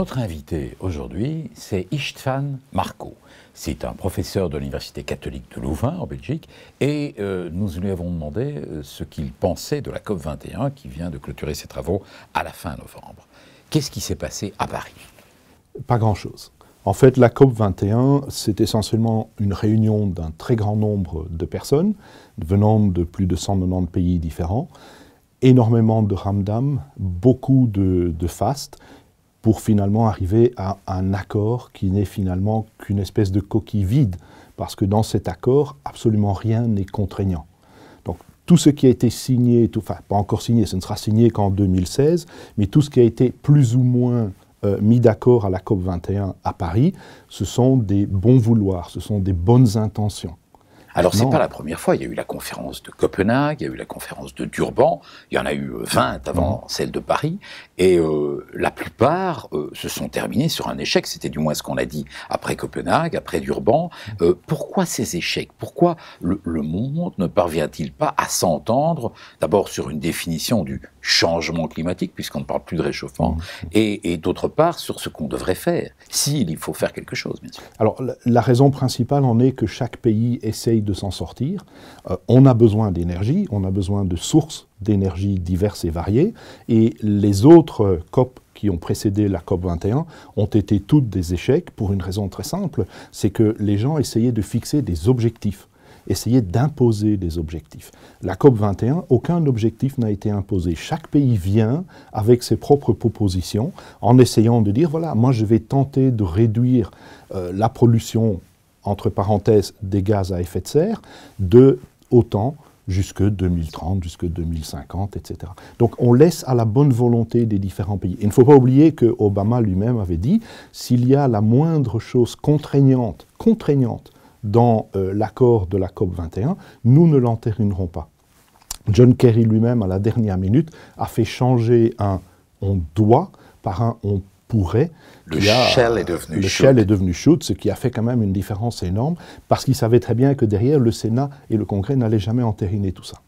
Notre invité aujourd'hui, c'est István Markó. C'est un professeur de l'Université catholique de Louvain, en Belgique, et nous lui avons demandé ce qu'il pensait de la COP21 qui vient de clôturer ses travaux à la fin novembre. Qu'est-ce qui s'est passé à Paris? Pas grand-chose. En fait, la COP21, c'est essentiellement une réunion d'un très grand nombre de personnes, venant de plus de 190 pays différents, énormément de ramdam, beaucoup de fastes, pour finalement arriver à un accord qui n'est finalement qu'une espèce de coquille vide, parce que dans cet accord, absolument rien n'est contraignant. Donc tout ce qui a été signé, enfin pas encore signé, ce ne sera signé qu'en 2016, mais tout ce qui a été plus ou moins mis d'accord à la COP21 à Paris, ce sont des bons vouloirs, ce sont des bonnes intentions. Alors, ce n'est pas la première fois. Il y a eu la conférence de Copenhague, il y a eu la conférence de Durban, il y en a eu 20 avant celle de Paris, et la plupart se sont terminés sur un échec. C'était du moins ce qu'on a dit après Copenhague, après Durban. Pourquoi ces échecs? Pourquoi le monde ne parvient-il pas à s'entendre, d'abord sur une définition du changement climatique, puisqu'on ne parle plus de réchauffement, et d'autre part sur ce qu'on devrait faire, s'il faut faire quelque chose, bien sûr. Alors, la raison principale en est que chaque pays essaye de s'en sortir. On a besoin d'énergie, on a besoin de sources d'énergie diverses et variées, et les autres COP qui ont précédé la COP21 ont été toutes des échecs pour une raison très simple, c'est que les gens essayaient de fixer des objectifs, essayaient d'imposer des objectifs. La COP21, aucun objectif n'a été imposé. Chaque pays vient avec ses propres propositions en essayant de dire, voilà, moi je vais tenter de réduire la pollution entre parenthèses, des gaz à effet de serre, de autant jusque 2030, jusque 2050, etc. Donc on laisse à la bonne volonté des différents pays. Il ne faut pas oublier que Obama lui-même avait dit, s'il y a la moindre chose contraignante dans l'accord de la COP21, nous ne l'entérinerons pas. John Kerry lui-même, à la dernière minute, a fait changer un « on doit » par un « on pourrait ». Le shall est devenu should. Le shall est devenu should, ce qui a fait quand même une différence énorme, parce qu'il savait très bien que derrière, le Sénat et le Congrès n'allaient jamais entériner tout ça.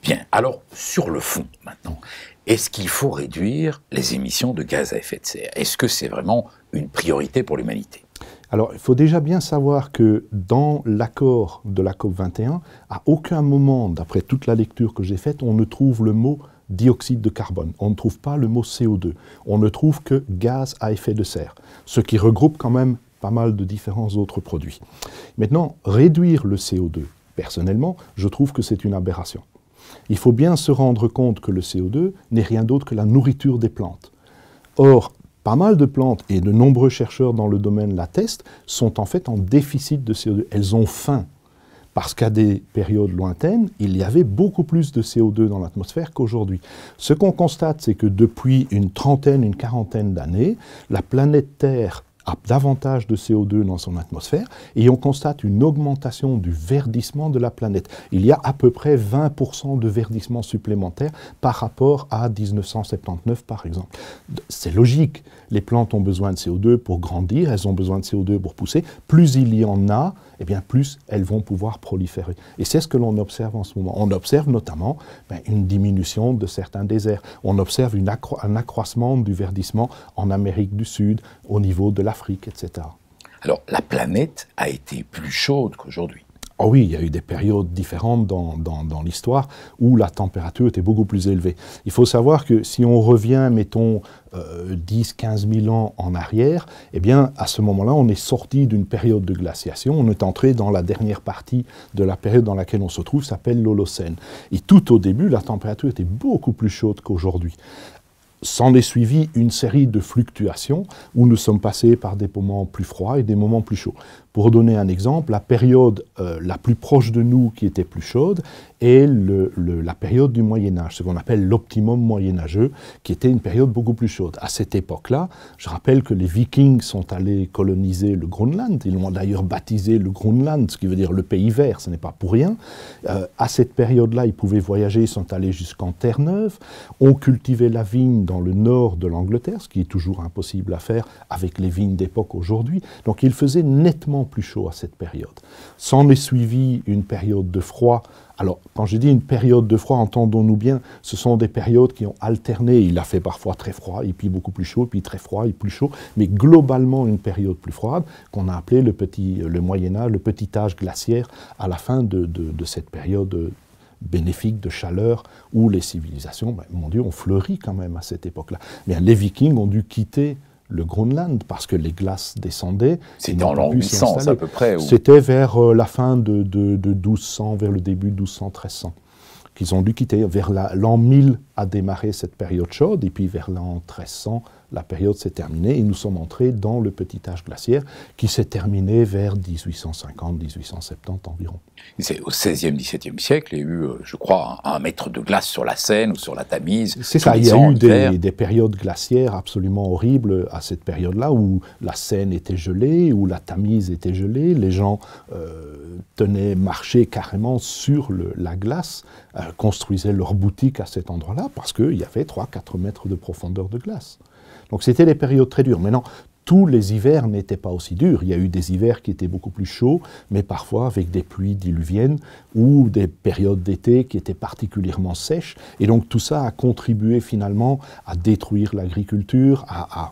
Bien, alors, sur le fond, maintenant, est-ce qu'il faut réduire les émissions de gaz à effet de serre? Est-ce que c'est vraiment une priorité pour l'humanité? Alors, il faut déjà bien savoir que dans l'accord de la COP21, à aucun moment, d'après toute la lecture que j'ai faite, on ne trouve le mot dioxyde de carbone. On ne trouve pas le mot CO2. On ne trouve que gaz à effet de serre, ce qui regroupe quand même pas mal de différents autres produits. Maintenant, réduire le CO2, personnellement, je trouve que c'est une aberration. Il faut bien se rendre compte que le CO2 n'est rien d'autre que la nourriture des plantes. Or, pas mal de plantes, et de nombreux chercheurs dans le domaine l'attestent, sont en fait en déficit de CO2. Elles ont faim. Parce qu'à des périodes lointaines, il y avait beaucoup plus de CO2 dans l'atmosphère qu'aujourd'hui. Ce qu'on constate, c'est que depuis une trentaine, une quarantaine d'années, la planète Terre a davantage de CO2 dans son atmosphère et on constate une augmentation du verdissement de la planète. Il y a à peu près 20% de verdissement supplémentaire par rapport à 1979 par exemple. C'est logique, les plantes ont besoin de CO2 pour grandir, elles ont besoin de CO2 pour pousser. Plus il y en a, eh bien plus elles vont pouvoir proliférer. Et c'est ce que l'on observe en ce moment. On observe notamment une diminution de certains déserts. On observe un accroissement du verdissement en Amérique du Sud, au niveau de l'Afrique, etc. Alors, la planète a été plus chaude qu'aujourd'hui. Oh oui, il y a eu des périodes différentes dans l'histoire où la température était beaucoup plus élevée. Il faut savoir que si on revient, mettons, 10-15 000 ans en arrière, eh bien, à ce moment-là, on est sorti d'une période de glaciation, on est entré dans la dernière partie de la période dans laquelle on se trouve, s'appelle l'Holocène. Et tout au début, la température était beaucoup plus chaude qu'aujourd'hui. S'en est suivi une série de fluctuations où nous sommes passés par des moments plus froids et des moments plus chauds. Pour donner un exemple, la période la plus proche de nous qui était plus chaude est la période du Moyen-Âge, ce qu'on appelle l'optimum moyenâgeux, qui était une période beaucoup plus chaude. À cette époque-là, je rappelle que les Vikings sont allés coloniser le Groenland, ils l'ont d'ailleurs baptisé le Groenland, ce qui veut dire le pays vert, ce n'est pas pour rien. À cette période-là, ils pouvaient voyager, ils sont allés jusqu'en Terre-Neuve, on cultivait la vigne dans le nord de l'Angleterre, ce qui est toujours impossible à faire avec les vignes d'époque aujourd'hui. Donc il faisait nettement plus chaud à cette période. S'en est suivi une période de froid Alors, quand je dis une période de froid, entendons-nous bien, ce sont des périodes qui ont alterné. Il a fait parfois très froid, et puis beaucoup plus chaud, puis très froid et plus chaud, mais globalement une période plus froide qu'on a appelée le Moyen-Âge, le petit âge glaciaire, à la fin de cette période bénéfique de chaleur où les civilisations, mon Dieu, ont fleuri quand même à cette époque-là. Mais les Vikings ont dû quitter le Groenland parce que les glaces descendaient. C'était en l'an 800 à peu près. C'était vers la fin de 1200, vers le début de 1200-1300 qu'ils ont dû quitter. Vers l'an 1000 a démarré cette période chaude, et puis vers l'an 1300, la période s'est terminée, et nous sommes entrés dans le petit âge glaciaire qui s'est terminé vers 1850-1870 environ. C'est au XVIe, XVIIe siècle, il y a eu, je crois, un mètre de glace sur la Seine ou sur la Tamise. C'est ça, il y a eu des périodes glaciaires absolument horribles à cette période-là, où la Seine était gelée, où la Tamise était gelée, les gens marchaient carrément sur la glace, construisaient leurs boutiques à cet endroit-là, parce qu'il y avait 3-4 mètres de profondeur de glace. Donc c'était des périodes très dures. Maintenant, tous les hivers n'étaient pas aussi durs. Il y a eu des hivers qui étaient beaucoup plus chauds, mais parfois avec des pluies diluviennes ou des périodes d'été qui étaient particulièrement sèches. Et donc tout ça a contribué finalement à détruire l'agriculture, à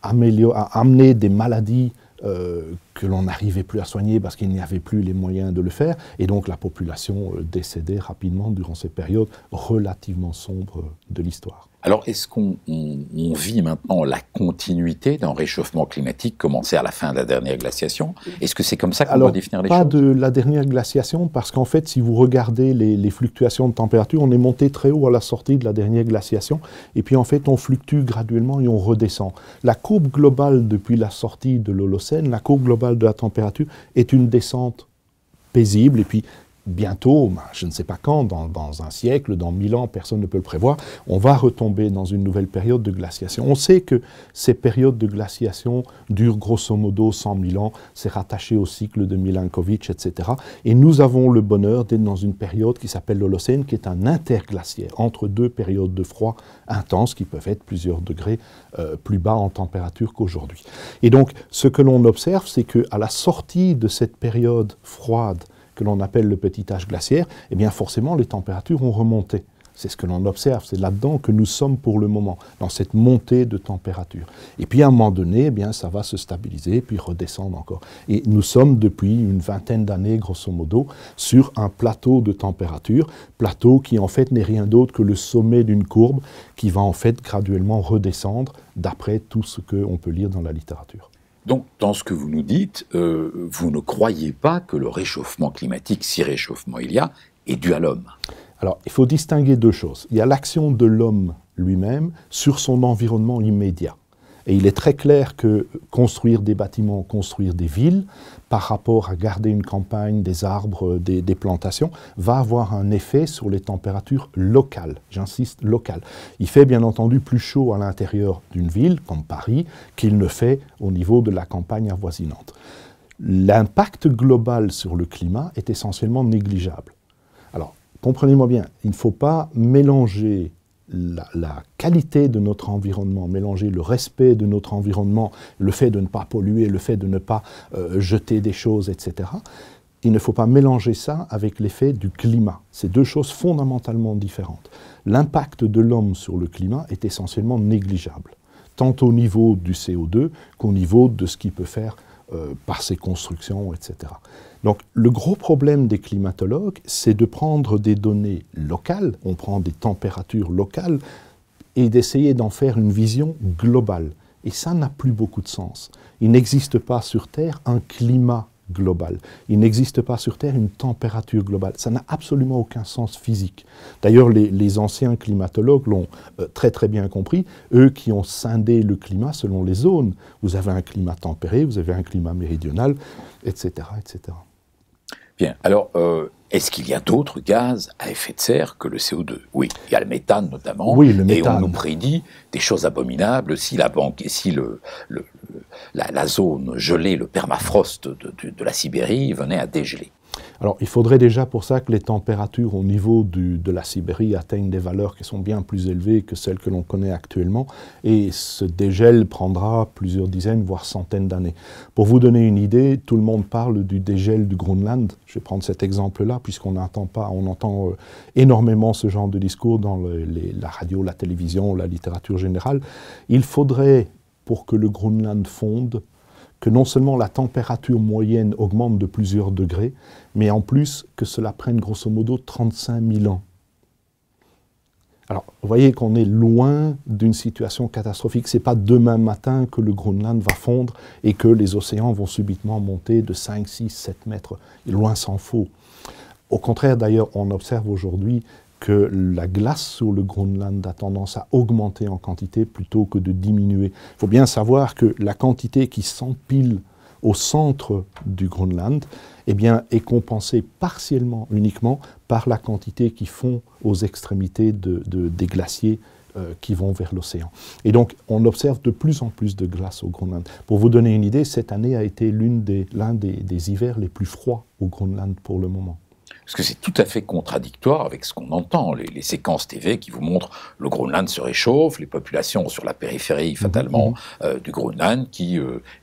amener des maladies que l'on n'arrivait plus à soigner parce qu'il n'y avait plus les moyens de le faire. Et donc la population décédait rapidement durant ces périodes relativement sombres de l'histoire. Alors, est-ce qu'on vit maintenant la continuité d'un réchauffement climatique commencé à la fin de la dernière glaciation? Est-ce que c'est comme ça qu'on doit définir les choses? Pas de la dernière glaciation, parce qu'en fait, si vous regardez les fluctuations de température, on est monté très haut à la sortie de la dernière glaciation, et puis en fait, on fluctue graduellement et on redescend. La courbe globale depuis la sortie de l'Holocène, la courbe globale de la température, est une descente paisible, et puis bientôt, je ne sais pas quand, dans un siècle, dans 1000 ans, personne ne peut le prévoir, on va retomber dans une nouvelle période de glaciation. On sait que ces périodes de glaciation durent grosso modo 100 000 ans, c'est rattaché au cycle de Milankovitch, etc. Et nous avons le bonheur d'être dans une période qui s'appelle l'Holocène, qui est un interglaciaire, entre deux périodes de froid intense, qui peuvent être plusieurs degrés plus bas en température qu'aujourd'hui. Et donc, ce que l'on observe, c'est qu'à la sortie de cette période froide, que l'on appelle le petit âge glaciaire, eh bien forcément les températures ont remonté. C'est ce que l'on observe, c'est là-dedans que nous sommes pour le moment, dans cette montée de température. Et puis à un moment donné, eh bien, ça va se stabiliser, puis redescendre encore. Et nous sommes depuis une vingtaine d'années, grosso modo, sur un plateau de température, plateau qui en fait n'est rien d'autre que le sommet d'une courbe qui va en fait graduellement redescendre, d'après tout ce qu'on peut lire dans la littérature. Donc, dans ce que vous nous dites, vous ne croyez pas que le réchauffement climatique, si réchauffement il y a, est dû à l'homme? Alors, il faut distinguer deux choses. Il y a l'action de l'homme lui-même sur son environnement immédiat. Et il est très clair que construire des bâtiments, construire des villes, par rapport à garder une campagne, des arbres, des plantations, va avoir un effet sur les températures locales. J'insiste, locales. Il fait bien entendu plus chaud à l'intérieur d'une ville, comme Paris, qu'il ne fait au niveau de la campagne avoisinante. L'impact global sur le climat est essentiellement négligeable. Alors, comprenez-moi bien, il ne faut pas mélanger la qualité de notre environnement, mélanger le respect de notre environnement, le fait de ne pas polluer, le fait de ne pas jeter des choses, etc. Il ne faut pas mélanger ça avec l'effet du climat. C'est deux choses fondamentalement différentes. L'impact de l'homme sur le climat est essentiellement négligeable, tant au niveau du CO2 qu'au niveau de ce qu'il peut faire par ses constructions, etc. Donc le gros problème des climatologues, c'est de prendre des données locales, on prend des températures locales, et d'essayer d'en faire une vision globale. Et ça n'a plus beaucoup de sens. Il n'existe pas sur Terre un climat global. Il n'existe pas sur Terre une température globale. Ça n'a absolument aucun sens physique. D'ailleurs, les anciens climatologues l'ont très très bien compris, eux qui ont scindé le climat selon les zones. Vous avez un climat tempéré, vous avez un climat méridional, etc. etc. Bien, alors, est-ce qu'il y a d'autres gaz à effet de serre que le CO2? Oui, il y a le méthane notamment, oui, le méthane. Et on nous prédit des choses abominables si la zone gelée, le permafrost de la Sibérie venait à dégeler. Alors, il faudrait déjà pour ça que les températures au niveau de la Sibérie atteignent des valeurs qui sont bien plus élevées que celles que l'on connaît actuellement. Et ce dégel prendra plusieurs dizaines, voire centaines d'années. Pour vous donner une idée, tout le monde parle du dégel du Groenland. Je vais prendre cet exemple-là, puisqu'on entend énormément ce genre de discours dans la radio, la télévision, la littérature générale. Il faudrait, pour que le Groenland fonde, que non seulement la température moyenne augmente de plusieurs degrés, mais en plus que cela prenne grosso modo 35 000 ans. Alors, vous voyez qu'on est loin d'une situation catastrophique. Ce n'est pas demain matin que le Groenland va fondre et que les océans vont subitement monter de 5, 6, 7 mètres. Loin s'en faut. Au contraire, d'ailleurs, on observe aujourd'hui que la glace sur le Groenland a tendance à augmenter en quantité plutôt que de diminuer. Il faut bien savoir que la quantité qui s'empile au centre du Groenland eh bien, est compensée partiellement, uniquement, par la quantité qui fond aux extrémités des glaciers qui vont vers l'océan. Et donc, on observe de plus en plus de glace au Groenland. Pour vous donner une idée, cette année a été l'un des hivers les plus froids au Groenland pour le moment. Parce que c'est tout à fait contradictoire avec ce qu'on entend, les séquences TV qui vous montrent le Groenland se réchauffe, les populations sur la périphérie fatalement du Groenland qui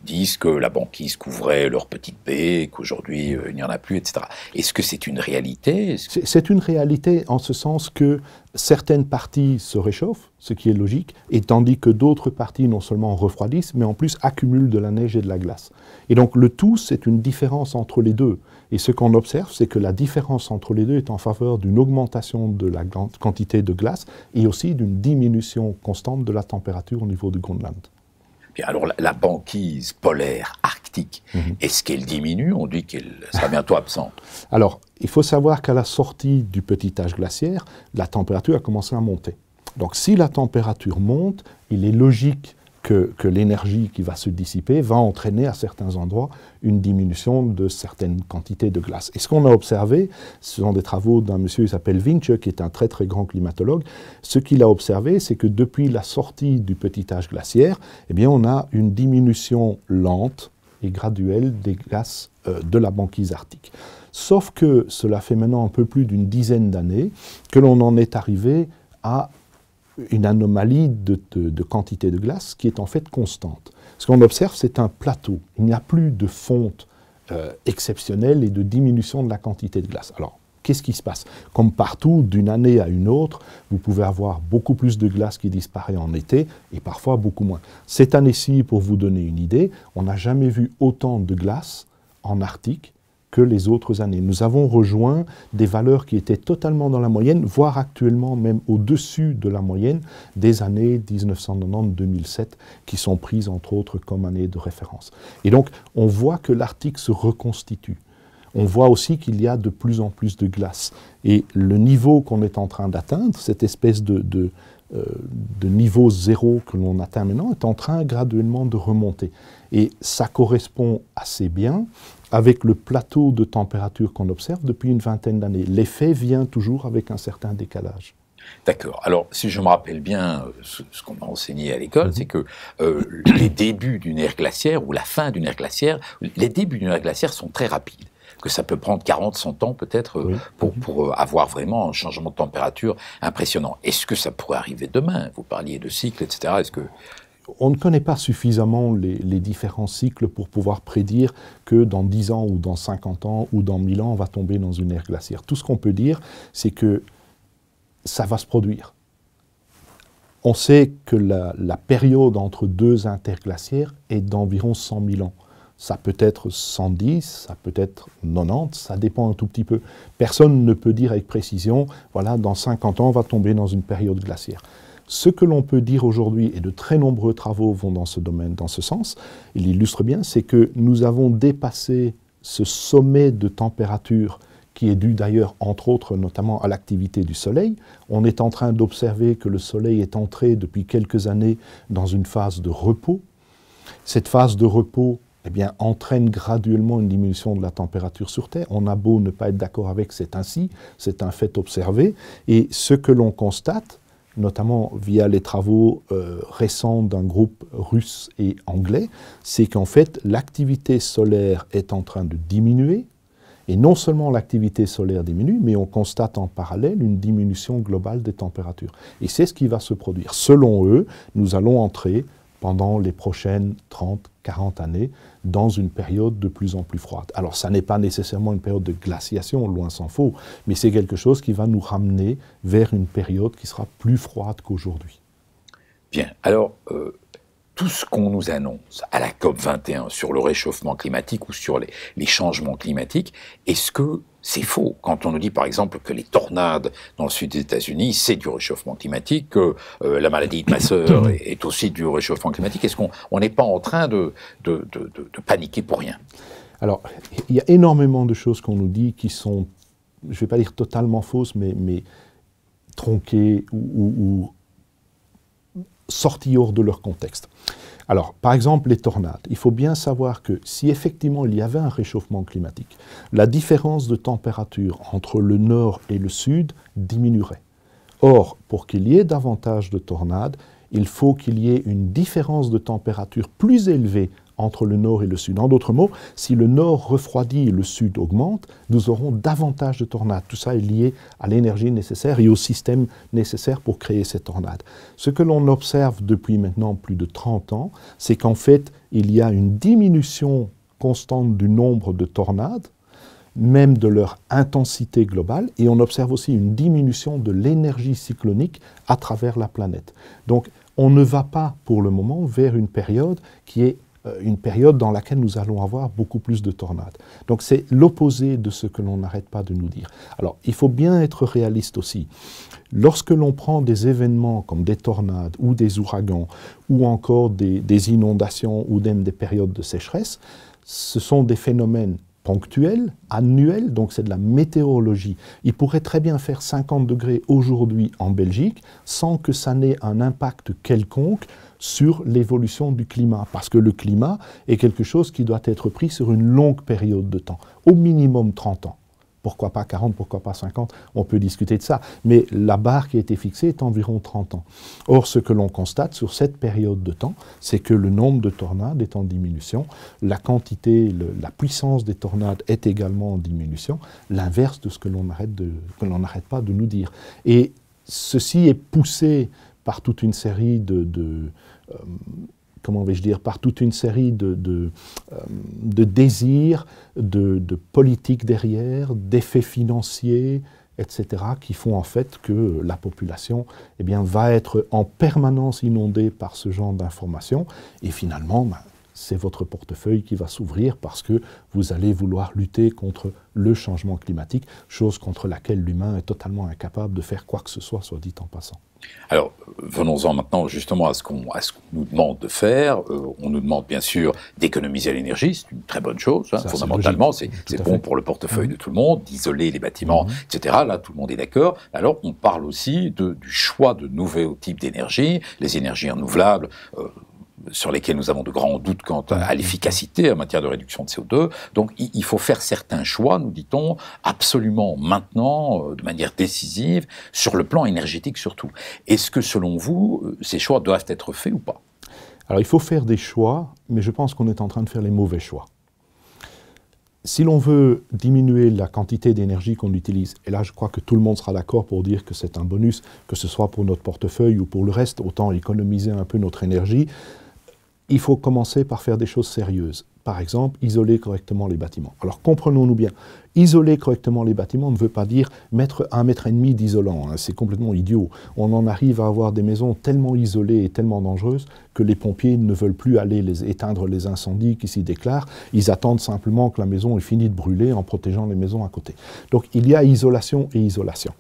disent que la banquise couvrait leur petite baie, qu'aujourd'hui il n'y en a plus, etc. Est-ce que c'est une réalité? C'est une réalité en ce sens que certaines parties se réchauffent, ce qui est logique, et tandis que d'autres parties non seulement refroidissent, mais en plus accumulent de la neige et de la glace. Et donc le tout, c'est une différence entre les deux. Et ce qu'on observe, c'est que la différence entre les deux est en faveur d'une augmentation de la quantité de glace et aussi d'une diminution constante de la température au niveau du Groenland. Bien, alors la banquise polaire arctique, est-ce qu'elle diminue? On dit qu'elle sera bientôt absente. Alors, il faut savoir qu'à la sortie du petit âge glaciaire, la température a commencé à monter. Donc si la température monte, il est logique que l'énergie qui va se dissiper va entraîner à certains endroits une diminution de certaines quantités de glace. Et ce qu'on a observé, ce sont des travaux d'un monsieur qui s'appelle Vince, qui est un très très grand climatologue. Ce qu'il a observé, c'est que depuis la sortie du petit âge glaciaire, eh bien, on a une diminution lente et graduelle des glaces de la banquise arctique. Sauf que cela fait maintenant un peu plus d'une dizaine d'années que l'on en est arrivé à une anomalie de quantité de glace qui est en fait constante. Ce qu'on observe, c'est un plateau. Il n'y a plus de fonte exceptionnelle et de diminution de la quantité de glace. Alors, qu'est-ce qui se passe? Comme partout, d'une année à une autre, vous pouvez avoir beaucoup plus de glace qui disparaît en été et parfois beaucoup moins. Cette année-ci, pour vous donner une idée, on n'a jamais vu autant de glace en Arctique que les autres années. Nous avons rejoint des valeurs qui étaient totalement dans la moyenne, voire actuellement même au-dessus de la moyenne des années 1990-2007, qui sont prises entre autres comme années de référence. Et donc, on voit que l'Arctique se reconstitue. On voit aussi qu'il y a de plus en plus de glace. Et le niveau qu'on est en train d'atteindre, cette espèce de niveau zéro que l'on atteint maintenant, est en train graduellement de remonter. Et ça correspond assez bien avec le plateau de température qu'on observe depuis une vingtaine d'années. L'effet vient toujours avec un certain décalage. D'accord. Alors, si je me rappelle bien ce qu'on m'a enseigné à l'école, c'est que les débuts d'une ère glaciaire ou la fin d'une ère glaciaire, les débuts d'une ère glaciaire sont très rapides. Que ça peut prendre 40, 100 ans peut-être pour avoir vraiment un changement de température impressionnant. Est-ce que ça pourrait arriver demain? Vous parliez de cycles, etc. Est-ce que... On ne connaît pas suffisamment les différents cycles pour pouvoir prédire que dans 10 ans ou dans 50 ans ou dans 1000 ans, on va tomber dans une ère glaciaire. Tout ce qu'on peut dire, c'est que ça va se produire. On sait que la période entre deux interglaciaires est d'environ 100 000 ans. Ça peut être 110, ça peut être 90, ça dépend un tout petit peu. Personne ne peut dire avec précision, voilà, dans 50 ans, on va tomber dans une période glaciaire. Ce que l'on peut dire aujourd'hui, et de très nombreux travaux vont dans ce domaine, dans ce sens, il illustre bien, c'est que nous avons dépassé ce sommet de température qui est dû d'ailleurs, entre autres, notamment à l'activité du Soleil. On est en train d'observer que le Soleil est entré depuis quelques années dans une phase de repos. Cette phase de repos eh bien, entraîne graduellement une diminution de la température sur Terre. On a beau ne pas être d'accord avec, c'est ainsi, c'est un fait observé. Et ce que l'on constate, notamment via les travaux récents d'un groupe russe et anglais, c'est qu'en fait, l'activité solaire est en train de diminuer Et non seulement l'activité solaire diminue, mais on constate en parallèle une diminution globale des températures. Et c'est ce qui va se produire. Selon eux, nous allons entrer pendant les prochaines 30, 40 années dans une période de plus en plus froide. Alors ça n'est pas nécessairement une période de glaciation, loin s'en faut, mais c'est quelque chose qui va nous ramener vers une période qui sera plus froide qu'aujourd'hui. Bien, alors tout ce qu'on nous annonce à la COP21 sur le réchauffement climatique ou sur les changements climatiques, est-ce que c'est faux quand on nous dit par exemple que les tornades dans le sud des États-Unis, c'est du réchauffement climatique, que la maladie de ma sœur est aussi du réchauffement climatique? Est-ce qu'on n'est pas en train de paniquer pour rien? Alors, il y a énormément de choses qu'on nous dit qui sont, je ne vais pas dire totalement fausses, mais tronquées ou sorties hors de leur contexte. Alors, par exemple, les tornades. Il faut bien savoir que si effectivement il y avait un réchauffement climatique, la différence de température entre le nord et le sud diminuerait. Or, pour qu'il y ait davantage de tornades, il faut qu'il y ait une différence de température plus élevée entre le nord et le sud. En d'autres mots, si le nord refroidit et le sud augmente, nous aurons davantage de tornades. Tout ça est lié à l'énergie nécessaire et au système nécessaire pour créer ces tornades. Ce que l'on observe depuis maintenant plus de 30 ans, c'est qu'en fait, il y a une diminution constante du nombre de tornades, même de leur intensité globale, et on observe aussi une diminution de l'énergie cyclonique à travers la planète. Donc, on ne va pas, pour le moment, vers une période qui est une période dans laquelle nous allons avoir beaucoup plus de tornades. Donc c'est l'opposé de ce que l'on n'arrête pas de nous dire. Alors il faut bien être réaliste aussi. Lorsque l'on prend des événements comme des tornades ou des ouragans ou encore des inondations ou même des périodes de sécheresse, ce sont des phénomènes ponctuels, annuels, donc c'est de la météorologie. Il pourrait très bien faire 50 degrés aujourd'hui en Belgique sans que ça n'ait un impact quelconque sur l'évolution du climat, parce que le climat est quelque chose qui doit être pris sur une longue période de temps, au minimum 30 ans. Pourquoi pas 40, pourquoi pas 50, on peut discuter de ça. Mais la barre qui a été fixée est environ 30 ans. Or, ce que l'on constate sur cette période de temps, c'est que le nombre de tornades est en diminution, la quantité, la puissance des tornades est également en diminution, l'inverse de ce que l'on n'arrête pas de nous dire. Et ceci est poussé par toute une série comment vais-je dire, par toute une série de désirs, de politiques derrière, d'effets financiers, etc., qui font en fait que la population va être en permanence inondée par ce genre d'informations, et finalement, c'est votre portefeuille qui va s'ouvrir parce que vous allez vouloir lutter contre le changement climatique, chose contre laquelle l'humain est totalement incapable de faire quoi que ce soit dit en passant. Alors, venons-en maintenant justement à ce qu'on nous demande de faire. On nous demande bien sûr d'économiser l'énergie, c'est une très bonne chose, hein, fondamentalement, c'est bon pour le portefeuille de tout le monde, d'isoler les bâtiments, etc. Là, tout le monde est d'accord. Alors, on parle aussi du choix de nouveaux types d'énergie, les énergies renouvelables, sur lesquels nous avons de grands doutes quant à l'efficacité en matière de réduction de CO2. Donc il faut faire certains choix, nous dit-on, absolument maintenant, de manière décisive, sur le plan énergétique surtout. Est-ce que selon vous, ces choix doivent être faits ou pas? Alors il faut faire des choix, mais je pense qu'on est en train de faire les mauvais choix. Si l'on veut diminuer la quantité d'énergie qu'on utilise, et là je crois que tout le monde sera d'accord pour dire que c'est un bonus, que ce soit pour notre portefeuille ou pour le reste, autant économiser un peu notre énergie, il faut commencer par faire des choses sérieuses. Par exemple, isoler correctement les bâtiments. Alors comprenons-nous bien, isoler correctement les bâtiments ne veut pas dire mettre 1,5 mètre d'isolant, hein, c'est complètement idiot. On en arrive à avoir des maisons tellement isolées et tellement dangereuses que les pompiers ne veulent plus aller éteindre les incendies qui s'y déclarent, ils attendent simplement que la maison ait fini de brûler en protégeant les maisons à côté. Donc il y a isolation et isolation.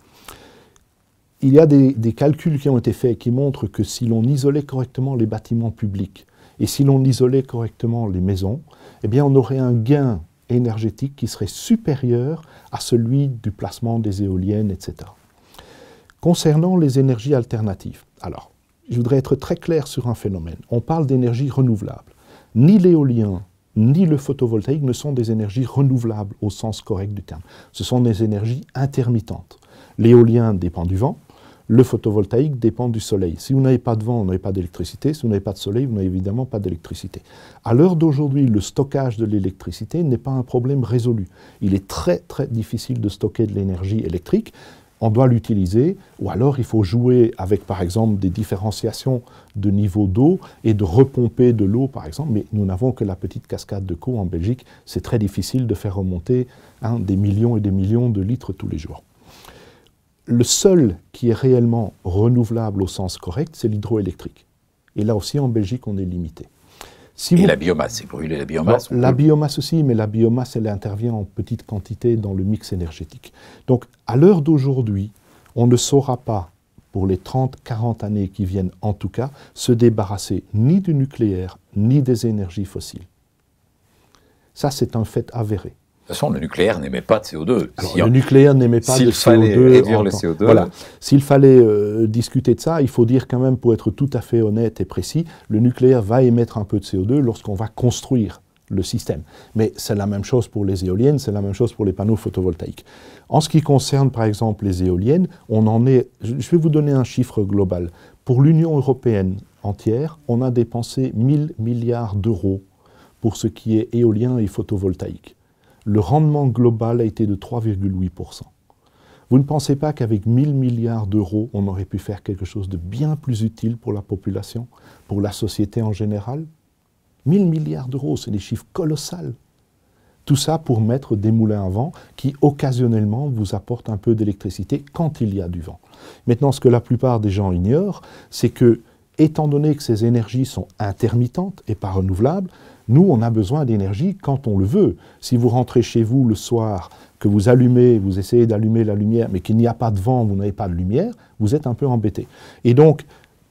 Il y a des calculs qui ont été faits qui montrent que si l'on isolait correctement les bâtiments publics, et si l'on isolait correctement les maisons, on aurait un gain énergétique qui serait supérieur à celui du placement des éoliennes, etc. Concernant les énergies alternatives, alors, je voudrais être très clair sur un phénomène. On parle d'énergie renouvelable. Ni l'éolien, ni le photovoltaïque ne sont des énergies renouvelables au sens correct du terme. Ce sont des énergies intermittentes. L'éolien dépend du vent, Le photovoltaïque dépend du soleil. Si vous n'avez pas de vent, vous n'avez pas d'électricité. Si vous n'avez pas de soleil, vous n'avez évidemment pas d'électricité. À l'heure d'aujourd'hui, le stockage de l'électricité n'est pas un problème résolu. Il est très très difficile de stocker de l'énergie électrique. On doit l'utiliser, ou alors il faut jouer avec, par exemple, des différenciations de niveau d'eau et de repomper de l'eau, par exemple. Mais nous n'avons que la petite cascade de Caux en Belgique. C'est très difficile de faire remonter des millions et des millions de litres tous les jours. Le seul qui est réellement renouvelable au sens correct, c'est l'hydroélectrique. Et là aussi, en Belgique, on est limité. Et la biomasse, c'est brûler la biomasse? La biomasse aussi, mais la biomasse, elle intervient en petite quantité dans le mix énergétique. Donc, à l'heure d'aujourd'hui, on ne saura pas, pour les 30-40 années qui viennent en tout cas, se débarrasser ni du nucléaire, ni des énergies fossiles. Ça, c'est un fait avéré. De toute façon, le nucléaire n'émet pas de CO2. Alors, le nucléaire n'émet pas de CO2. S'il fallait réduire le CO2... Voilà. S'il fallait discuter de ça, il faut dire quand même, pour être tout à fait honnête et précis, le nucléaire va émettre un peu de CO2 lorsqu'on va construire le système. Mais c'est la même chose pour les éoliennes, c'est la même chose pour les panneaux photovoltaïques. En ce qui concerne, par exemple, les éoliennes, on en est... Je vais vous donner un chiffre global. Pour l'Union européenne entière, on a dépensé 1000 milliards d'euros pour ce qui est éolien et photovoltaïque. Le rendement global a été de 3,8%. Vous ne pensez pas qu'avec 1000 milliards d'euros, on aurait pu faire quelque chose de bien plus utile pour la population, pour la société en général? 1000 milliards d'euros, c'est des chiffres colossaux. Tout ça pour mettre des moulins à vent qui, occasionnellement, vous apportent un peu d'électricité quand il y a du vent. Maintenant, ce que la plupart des gens ignorent, c'est que, étant donné que ces énergies sont intermittentes et pas renouvelables, nous, on a besoin d'énergie quand on le veut. Si vous rentrez chez vous le soir, que vous allumez, vous essayez d'allumer la lumière, mais qu'il n'y a pas de vent, vous n'avez pas de lumière, vous êtes un peu embêté. Et donc,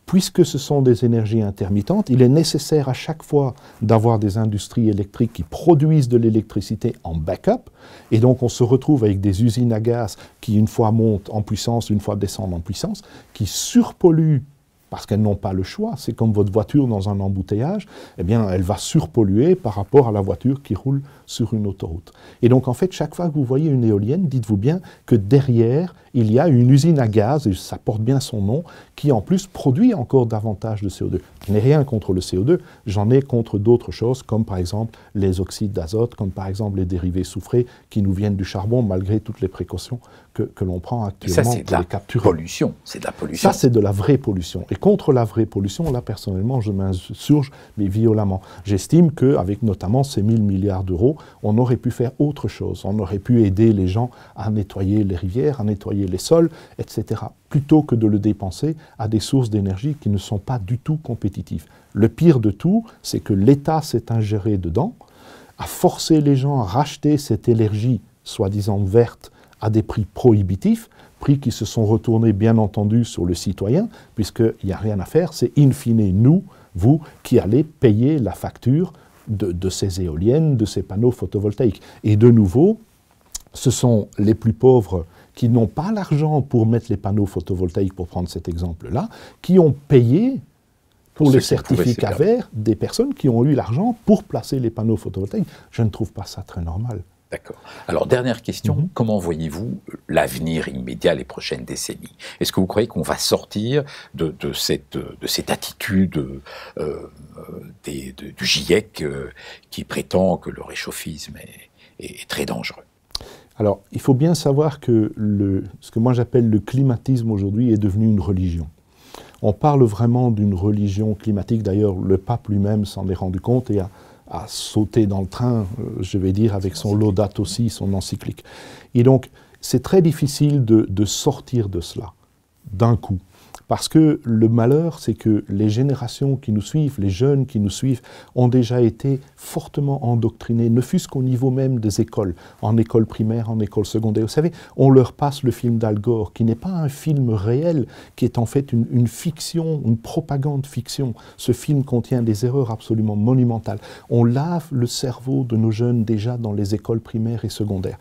puisque ce sont des énergies intermittentes, il est nécessaire à chaque fois d'avoir des industries électriques qui produisent de l'électricité en backup. Et donc, on se retrouve avec des usines à gaz qui, une fois montent en puissance, une fois descendent en puissance, qui surpolluent parce qu'elles n'ont pas le choix. C'est comme votre voiture dans un embouteillage, eh bien, elle va surpolluer par rapport à la voiture qui roule sur une autoroute. Et donc, en fait, chaque fois que vous voyez une éolienne, dites-vous bien que derrière, il y a une usine à gaz, et ça porte bien son nom, qui en plus produit encore davantage de CO2. Je n'ai rien contre le CO2, j'en ai contre d'autres choses, comme par exemple les oxydes d'azote, comme par exemple les dérivés soufrés qui nous viennent du charbon, malgré toutes les précautions que l'on prend actuellement pour les capturer. Pollution. C'est de la pollution. Ça, c'est de la vraie pollution. Et contre la vraie pollution, là, personnellement, je m'insurge, mais violemment. J'estime qu'avec notamment ces 1000 milliards d'euros, on aurait pu faire autre chose. On aurait pu aider les gens à nettoyer les rivières, à nettoyer les sols, etc., plutôt que de le dépenser à des sources d'énergie qui ne sont pas du tout compétitives. Le pire de tout, c'est que l'État s'est ingéré dedans, a forcé les gens à racheter cette énergie, soi-disant verte, à des prix prohibitifs, prix qui se sont retournés bien entendu sur le citoyen, puisqu'il n'y a rien à faire, c'est in fine nous, vous, qui allez payer la facture de ces éoliennes, de ces panneaux photovoltaïques. Et de nouveau, ce sont les plus pauvres qui n'ont pas l'argent pour mettre les panneaux photovoltaïques, pour prendre cet exemple-là, qui ont payé pour les certificats verts des personnes qui ont eu l'argent pour placer les panneaux photovoltaïques. Je ne trouve pas ça très normal. D'accord. Alors, dernière question, comment voyez-vous l'avenir immédiat, les prochaines décennies? Est-ce que vous croyez qu'on va sortir de cette attitude du GIEC qui prétend que le réchauffisme est très dangereux? Alors, il faut bien savoir que ce que moi j'appelle le climatisme aujourd'hui est devenu une religion. On parle vraiment d'une religion climatique, d'ailleurs le pape lui-même s'en est rendu compte et a sauté dans le train, je vais dire, avec son Laudato Si, son encyclique. Et donc, c'est très difficile de sortir de cela d'un coup. Parce que le malheur, c'est que les générations qui nous suivent, les jeunes qui nous suivent, ont déjà été fortement endoctrinés, ne fût-ce qu'au niveau même des écoles, en école primaire, en école secondaire. Vous savez, on leur passe le film d'Al Gore, qui n'est pas un film réel, qui est en fait une fiction, une propagande fiction. Ce film contient des erreurs absolument monumentales. On lave le cerveau de nos jeunes déjà dans les écoles primaires et secondaires.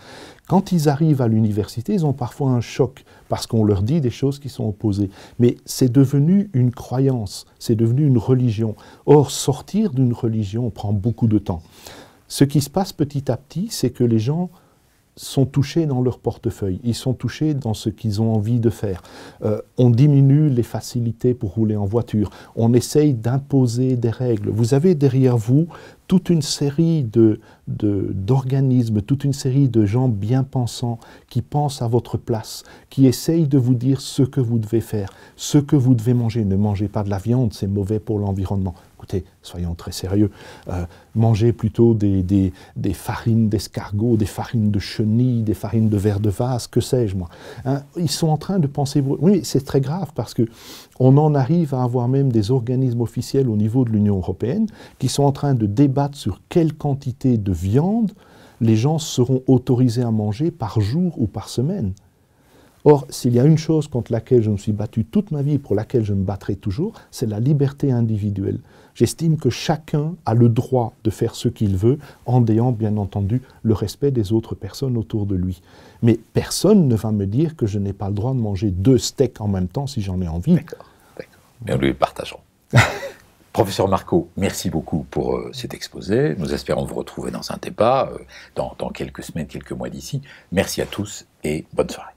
Quand ils arrivent à l'université, ils ont parfois un choc parce qu'on leur dit des choses qui sont opposées. Mais c'est devenu une croyance, c'est devenu une religion. Or, sortir d'une religion prend beaucoup de temps. Ce qui se passe petit à petit, c'est que les gens sont touchés dans leur portefeuille, ils sont touchés dans ce qu'ils ont envie de faire. On diminue les facilités pour rouler en voiture, on essaye d'imposer des règles. Vous avez derrière vous toute une série d'organismes, toute une série de gens bien pensants qui pensent à votre place, qui essayent de vous dire ce que vous devez faire, ce que vous devez manger. Ne mangez pas de la viande, c'est mauvais pour l'environnement. Écoutez, soyons très sérieux, mangez plutôt des farines d'escargot, des farines de chenille, des farines de vers de vase, que sais-je moi. Hein, ils sont en train de penser... Oui, c'est très grave parce qu'on en arrive à avoir même des organismes officiels au niveau de l'Union européenne qui sont en train de débattre sur quelle quantité de viande les gens seront autorisés à manger par jour ou par semaine. Or, s'il y a une chose contre laquelle je me suis battu toute ma vie, pour laquelle je me battrai toujours, c'est la liberté individuelle. J'estime que chacun a le droit de faire ce qu'il veut, en ayant bien entendu le respect des autres personnes autour de lui. Mais personne ne va me dire que je n'ai pas le droit de manger 2 steaks en même temps si j'en ai envie. D'accord, d'accord. Mais nous les partageons. Professeur Marco, merci beaucoup pour cet exposé. Nous espérons vous retrouver dans un débat dans quelques semaines, quelques mois d'ici. Merci à tous et bonne soirée.